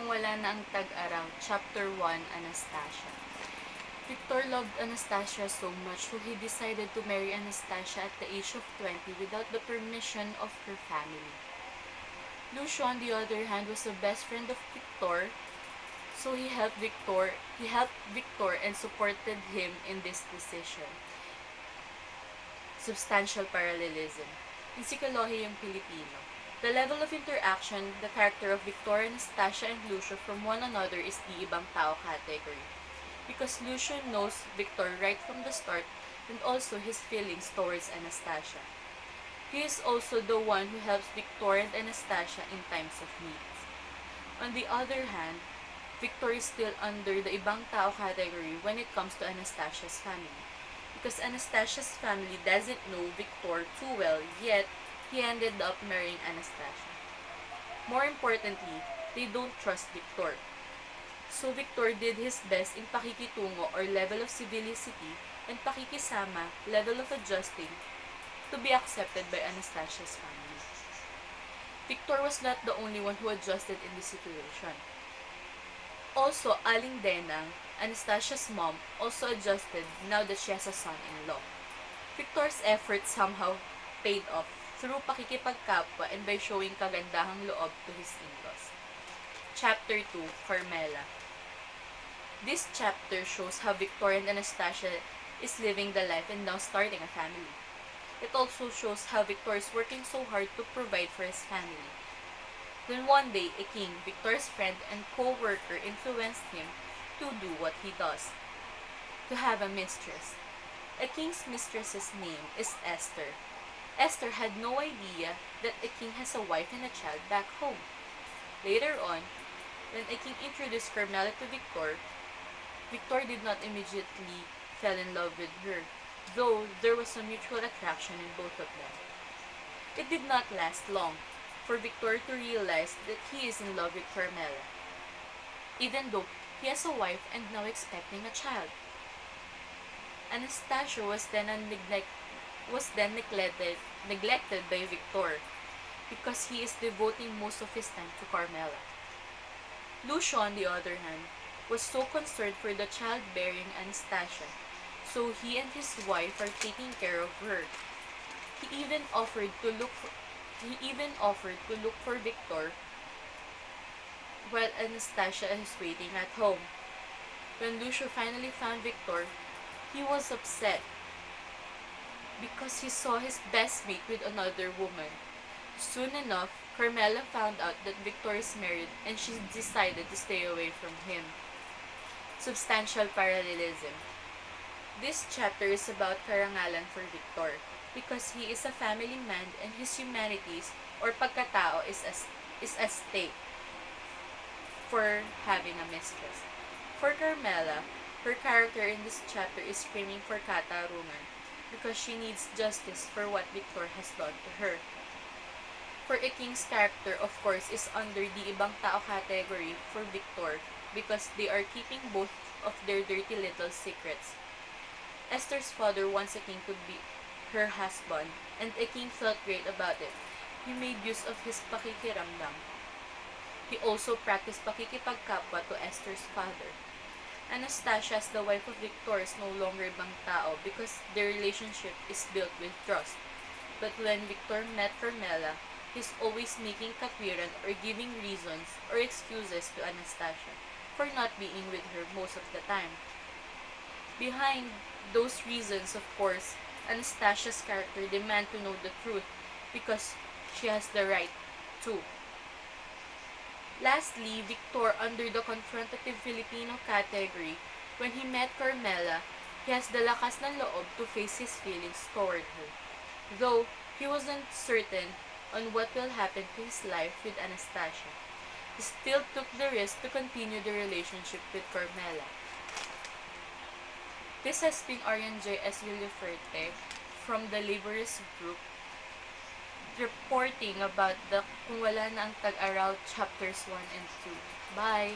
Kung Wala na ang Tag-Araw, Chapter 1, Anastasia. Victor loved Anastasia so much so he decided to marry Anastasia at the age of 20 without the permission of her family. Lucio, on the other hand, was the best friend of Victor, so he helped Victor and supported him in this decision. Substantial parallelism. In Psikolohiyang Pilipino, the level of interaction, the character of Victor, Anastasia, and Lucio from one another is the ibang tao category. Because Lucio knows Victor right from the start and also his feelings towards Anastasia. He is also the one who helps Victor and Anastasia in times of need. On the other hand, Victor is still under the ibang tao category when it comes to Anastasia's family. Because Anastasia's family doesn't know Victor too well, yet he ended up marrying Anastasia. More importantly, they don't trust Victor. So Victor did his best in pakikitungo or level of civility and pakikisama, level of adjusting, to be accepted by Anastasia's family. Victor was not the only one who adjusted in this situation. Also, Aling Denang, Anastasia's mom, also adjusted now that she has a son-in-law. Victor's efforts somehow paid off through pakikipagkapwa and by showing kagandahang loob to his in-laws. Chapter 2, Carmela. This chapter shows how Victor and Anastasia is living the life and now starting a family. It also shows how Victor is working so hard to provide for his family. Then one day, a king, Victor's friend and co-worker, influenced him to do what he does, to have a mistress. A king's mistress's name is Esther. Esther had no idea that a king has a wife and a child back home. Later on, when a king introduced Carmela to Victor, Victor did not immediately fall in love with her, though there was a mutual attraction in both of them. It did not last long for Victor to realize that he is in love with Carmela, even though he has a wife and now expecting a child. Anastasia was then neglected by Victor because he is devoting most of his time to Carmela. Lucio, on the other hand, was so concerned for the childbearing Anastasia, so he and his wife are taking care of her. He even offered to look for Victor while Anastasia is waiting at home. When Lucio finally found Victor, he was upset because he saw his best mate with another woman. Soon enough, Carmela found out that Victor is married and she decided to stay away from him. Substantial parallelism. This chapter is about karangalan for Victor because he is a family man and his humanities or pagkatao is at stake for having a mistress. For Carmela, her character in this chapter is screaming for katarungan because she needs justice for what Victor has done to her. For a king's character, of course, is under the ibang tao category for Victor because they are keeping both of their dirty little secrets. Esther's father wants a king to be her husband, and a king felt great about it. He made use of his pakikiramdam. He also practiced pakikipagkapwa to Esther's father. Anastasia, as the wife of Victor, is no longer ibang tao because their relationship is built with trust. But when Victor met Carmela, he's always making katwiran or giving reasons or excuses to Anastasia for not being with her most of the time. Behind those reasons, of course, Anastasia's character demands to know the truth because she has the right to. Lastly, Victor, under the confrontative Filipino category, when he met Carmela, he has the lakas ng loob to face his feelings toward her. Though he wasn't certain on what will happen to his life with Anastasia, he still took the risk to continue the relationship with Carmela. This has been Arian J. S. Villaferte from the Laborers Group reporting about the Kung Wala na ang Tag-Araw chapters 1 and 2. Bye!